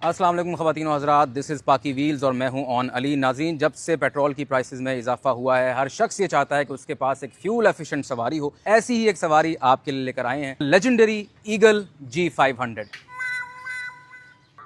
अस्सलाम वालेकुम ख़वातीन व हज़रात, दिस इज़ पाकी व्हील्स और मैं हूं ऑन अली नाज़रीन। जब से पेट्रोल की प्राइसेस में इजाफा हुआ है, हर शख्स ये चाहता है कि उसके पास एक फ्यूल एफिशिएंट सवारी हो। ऐसी ही एक सवारी आपके लिए लेकर आए हैं, लेजेंडरी ईगल G500।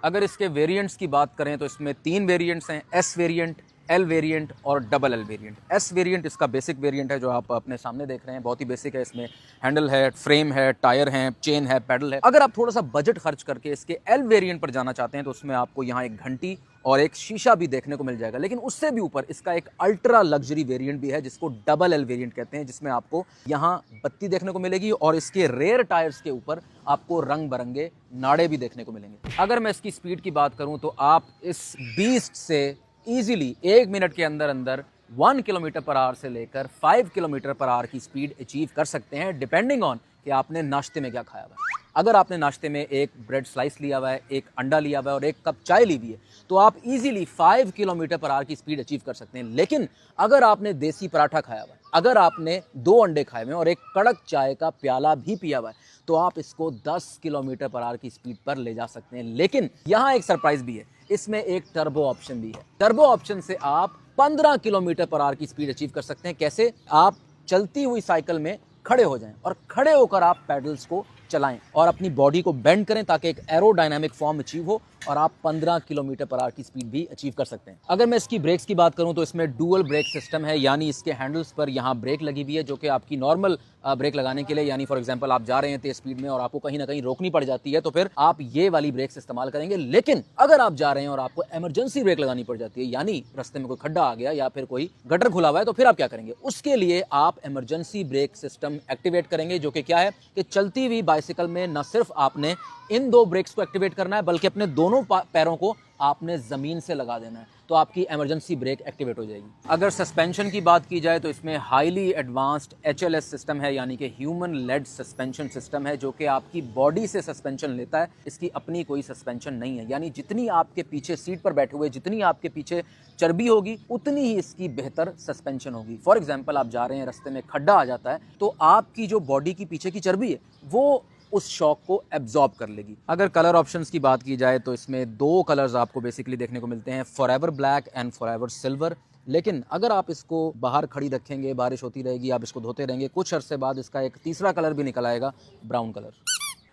अगर इसके वेरिएंट्स की बात करें तो इसमें 3 वेरिएंट्स हैं, एस वेरिएंट, एल वेरिएंट और double L variant. S variant इसका बेसिक वेरिएंट है जो आप अपने सामने देख रहे हैं, बहुत ही बेसिक है। इसमें हैंडल है, फ्रेम है, टायर हैं, चेन है, पैडल है। अगर आप थोड़ा सा बजट खर्च करके इसके एल वेरिएंट पर जाना चाहते हैं तो उसमें आपको यहाँ एक घंटी और एक शीशा भी देखने को मिल जाएगा। लेकिन उससे भी ऊपर इसका एक अल्ट्रा लग्जरी वेरिएंट भी है जिसको डबल एल वेरिएंट कहते हैं, जिसमें आपको यहाँ बत्ती देखने को मिलेगी और इसके रेयर टायर्स के ऊपर आपको रंग बिरंगे नाड़े भी देखने को मिलेंगे। अगर मैं इसकी स्पीड की बात करूं तो आप इस बीस्ट से इजीली 1 मिनट के अंदर अंदर 1 किलोमीटर पर आवर से लेकर 5 किलोमीटर पर आवर की स्पीड अचीव कर सकते हैं, डिपेंडिंग ऑन कि आपने नाश्ते में क्या खाया हुआ है। अगर आपने नाश्ते में एक ब्रेड स्लाइस लिया हुआ है, एक अंडा लिया हुआ है और एक कप चाय ली हुई है तो आप इजीली 5 किलोमीटर पर आवर की स्पीड अचीव कर सकते हैं। लेकिन अगर आपने देसी पराठा खाया हुआ है, अगर आपने 2 अंडे खाए हुए हैं और एक कड़क चाय का प्याला भी पिया हुआ है तो आप इसको 10 किलोमीटर पर आवर की स्पीड पर ले जा सकते हैं। लेकिन यहाँ एक सरप्राइज भी है, इसमें एक टर्बो ऑप्शन भी है। टर्बो ऑप्शन से आप 15 किलोमीटर पर आवर की स्पीड अचीव कर सकते हैं। कैसे? आप चलती हुई साइकिल में खड़े हो जाएं और खड़े होकर आप पैडल्स को चलाएं और अपनी बॉडी को बेंड करें ताकि एक एरोडायनामिक फॉर्म अचीव हो और आप 15 किलोमीटर पर आवर की स्पीड भी अचीव कर सकते हैं। अगर मैं इसकी ब्रेक्स की बात करूं तो इसमें डुअल ब्रेक सिस्टम है, यानी इसके हैंडल्स पर यहां ब्रेक लगी हुई है जो कि आपकी नॉर्मल ब्रेक लगाने के लिए, यानी फॉर एग्जांपल आप जा रहे हैं तेज स्पीड में और आपको कहीं ना कहीं रोकनी पड़ जाती है तो फिर आप ये वाली ब्रेक्स इस्तेमाल करेंगे। लेकिन अगर आप जा रहे हैं और आपको इमरजेंसी ब्रेक लगानी पड़ जाती है, यानी रास्ते में कोई खड्डा आ गया या फिर कोई गटर खुला हुआ है, तो फिर आप क्या करेंगे? उसके लिए आप इमरजेंसी ब्रेक सिस्टम एक्टिवेट करेंगे, जो कि क्या है कि चलती हुई बाइसिकल में न सिर्फ आपने इन 2 ब्रेक्स को एक्टिवेट करना है बल्कि अपने दोनों पैरों को आपने जमीन से लगा देना है, तो आपकी इमरजेंसी ब्रेक एक्टिवेट हो जाएगी। अगर सस्पेंशन की बात की जाए तो इसमें हाईली एडवांस्ड HLS सिस्टम है, यानी कि ह्यूमन लेड सस्पेंशन सिस्टम है, जो कि आपकी बॉडी से सस्पेंशन लेता है। इसकी अपनी कोई सस्पेंशन नहीं है, यानी जितनी आपके पीछे सीट पर बैठे हुए जितनी आपके पीछे चर्बी होगी उतनी ही इसकी बेहतर सस्पेंशन होगी। फॉर एग्जाम्पल आप जा रहे हैं, रास्ते में खड्डा आ जाता है तो आपकी जो बॉडी की पीछे की चर्बी है वो उस शॉक को एब्जॉर्ब कर लेगी। अगर कलर ऑप्शंस की बात की जाए तो इसमें 2 कलर्स आपको बेसिकली देखने को मिलते हैं, forever black and forever silver. लेकिन अगर आप इसको बाहर खड़ी रखेंगे, बारिश होती रहेगी, आप इसको धोते रहेंगे, कुछ अरसे बाद इसका एक तीसरा कलर भी निकल आएगा, ब्राउन कलर।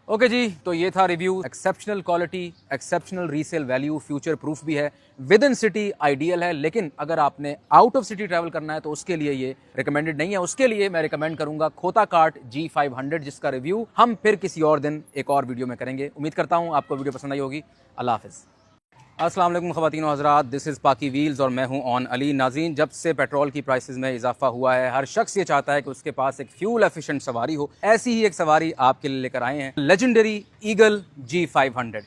ओके जी, तो ये था review. Exceptional quality, exceptional resale value, future proof भी है, विद इन सिटी आइडियल है। लेकिन अगर आपने आउट ऑफ सिटी ट्रैवल करना है तो उसके लिए ये रिकमेंडेड नहीं है। उसके लिए मैं रिकमेंड करूंगा खोता कार्ट G500, जिसका रिव्यू हम फिर किसी और दिन एक और वीडियो में करेंगे। उम्मीद करता हूँ आपको वीडियो पसंद आई होगी। अल्लाह हाफिज़। अस्सलाम वालेकुम ख़वातीन व हज़रात, दिस इज़ पाकी व्हील्स और मैं हूं ऑन अली नाज़रीन। जब से पेट्रोल की प्राइसेस में इजाफा हुआ है, हर शख्स ये चाहता है कि उसके पास एक फ्यूल एफिशिएंट सवारी हो। ऐसी ही एक सवारी आपके लिए लेकर आए हैं, लेजेंडरी ईगल G500।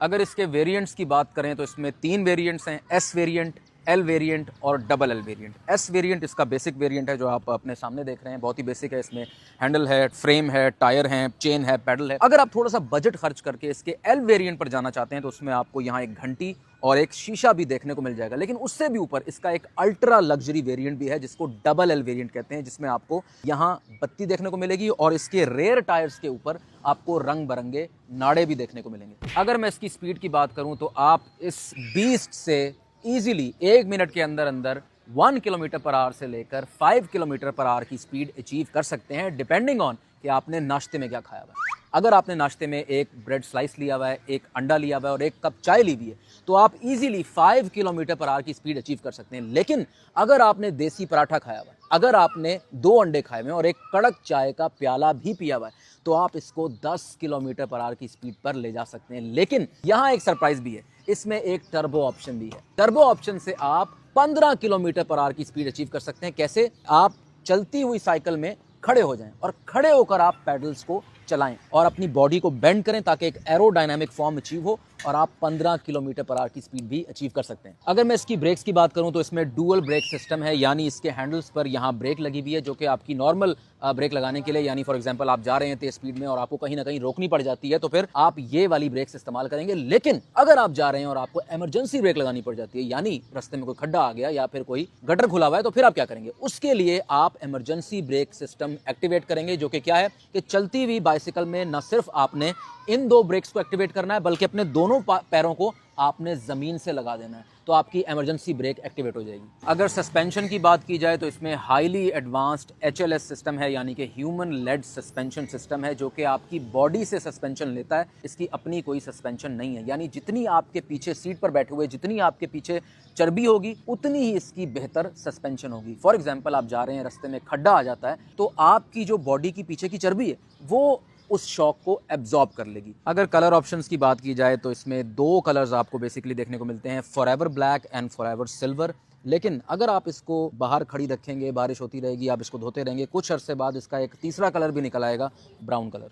अगर इसके वेरिएंट्स की बात करें तो इसमें 3 वेरिएंट्स हैं, एस वेरिएंट, एल वेरिएंट और double L variant. S variant इसका बेसिक वेरिएंट है जो आप अपने सामने देख रहे हैं, बहुत ही बेसिक है। इसमें हैंडल है, फ्रेम है, टायर हैं, चेन है, पैडल है। अगर आप थोड़ा सा बजट खर्च करके इसके एल वेरिएंट पर जाना चाहते हैं तो उसमें आपको यहाँ एक घंटी और एक शीशा भी देखने को मिल जाएगा। लेकिन उससे भी ऊपर इसका एक अल्ट्रा लग्जरी वेरिएंट भी है जिसको डबल एल वेरिएंट कहते हैं, जिसमें आपको यहाँ बत्ती देखने को मिलेगी और इसके रेयर टायर्स के ऊपर आपको रंग बिरंगे नाड़े भी देखने को मिलेंगे। अगर मैं इसकी स्पीड की बात करूं तो आप इस बीस्ट से इजीली 1 मिनट के अंदर अंदर 1 किलोमीटर पर आवर से लेकर 5 किलोमीटर पर आवर की स्पीड अचीव कर सकते हैं, डिपेंडिंग ऑन कि आपने नाश्ते में क्या खाया हुआ है। अगर आपने नाश्ते में एक ब्रेड स्लाइस लिया हुआ है, एक अंडा लिया हुआ है और एक कप चाय ली हुई है तो आप इजीली 5 किलोमीटर पर आवर की स्पीड अचीव कर सकते हैं। लेकिन अगर आपने देसी पराठा खाया हुआ है, अगर आपने 2 अंडे खाए हुए हैं और एक कड़क चाय का प्याला भी पिया हुआ है तो आप इसको 10 किलोमीटर पर आवर की स्पीड पर ले जा सकते हैं। लेकिन यहाँ एक सरप्राइज भी है, इसमें एक टर्बो ऑप्शन भी है। टर्बो ऑप्शन से आप 15 किलोमीटर पर आवर की स्पीड अचीव कर सकते हैं। कैसे? आप चलती हुई साइकिल में खड़े हो जाएं और खड़े होकर आप पैडल्स को चलाएं और अपनी बॉडी को बेंड करें ताकि एक एरोडायनामिक फॉर्म अचीव हो और आप 15 किलोमीटर पर आवर की स्पीड भी अचीव कर सकते हैं। अगर मैं इसकी ब्रेक्स की बात करूं तो इसमें डुअल ब्रेक सिस्टम है, यानी इसके हैंडल्स पर यहाँ ब्रेक लगी हुई है जो कि आपकी नॉर्मल ब्रेक लगाने के लिए, यानी फॉर एग्जांपल आप जा रहे हैं तेज स्पीड में और आपको कहीं ना कहीं रोकनी पड़ जाती है, तो फिर आप ये वाली ब्रेक्स इस्तेमाल करेंगे। लेकिन अगर आप जा रहे हैं और आपको इमरजेंसी ब्रेक लगानी पड़ जाती है, यानी रास्ते में कोई खड्डा आ गया या फिर कोई गटर खुला हुआ है, तो फिर आप क्या करेंगे? उसके लिए आप इमरजेंसी ब्रेक सिस्टम एक्टिवेट करेंगे, जो कि क्या है कि चलती हुई बाइसिकल में न सिर्फ आपने इन दो ब्रेक्स को एक्टिवेट करना है, बल्कि अपने दोनों पैरों को आपने जमीन से लगा देना है, तो आपकी इमरजेंसी ब्रेक एक्टिवेट हो जाएगी। अगर सस्पेंशन की बात की जाए तो इसमें हाईली एडवांस्ड HLS सिस्टम है, यानी कि ह्यूमन लेड सस्पेंशन सिस्टम है, जो कि आपकी बॉडी से सस्पेंशन लेता है। इसकी अपनी कोई सस्पेंशन नहीं है, यानी जितनी आपके पीछे सीट पर बैठे हुए जितनी आपके पीछे चर्बी होगी उतनी ही इसकी बेहतर सस्पेंशन होगी। फॉर एग्जाम्पल आप जा रहे हैं, रास्ते में खड्डा आ जाता है, तो आपकी जो बॉडी की पीछे की चर्बी है वो उस शॉक को एब्जॉर्ब कर लेगी। अगर कलर ऑप्शंस की बात की जाए तो इसमें दो कलर्स आपको बेसिकली देखने को मिलते हैं, forever black and forever silver. लेकिन अगर आप इसको बाहर खड़ी रखेंगे, बारिश होती रहेगी, आप इसको धोते रहेंगे, कुछ अरसे बाद इसका एक तीसरा कलर भी निकल आएगा, ब्राउन कलर।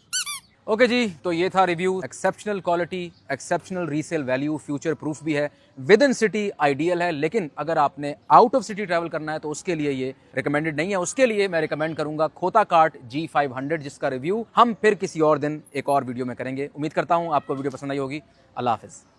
ओके जी, तो ये था review. Exceptional quality, exceptional resale value, future proof भी है, विद इन सिटी आइडियल है। लेकिन अगर आपने आउट ऑफ सिटी ट्रैवल करना है तो उसके लिए ये रिकमेंडेड नहीं है। उसके लिए मैं रिकमेंड करूंगा खोता कार्ट G500, जिसका रिव्यू हम फिर किसी और दिन एक और वीडियो में करेंगे। उम्मीद करता हूं आपको वीडियो पसंद आई होगी। अल्लाह हाफिज़।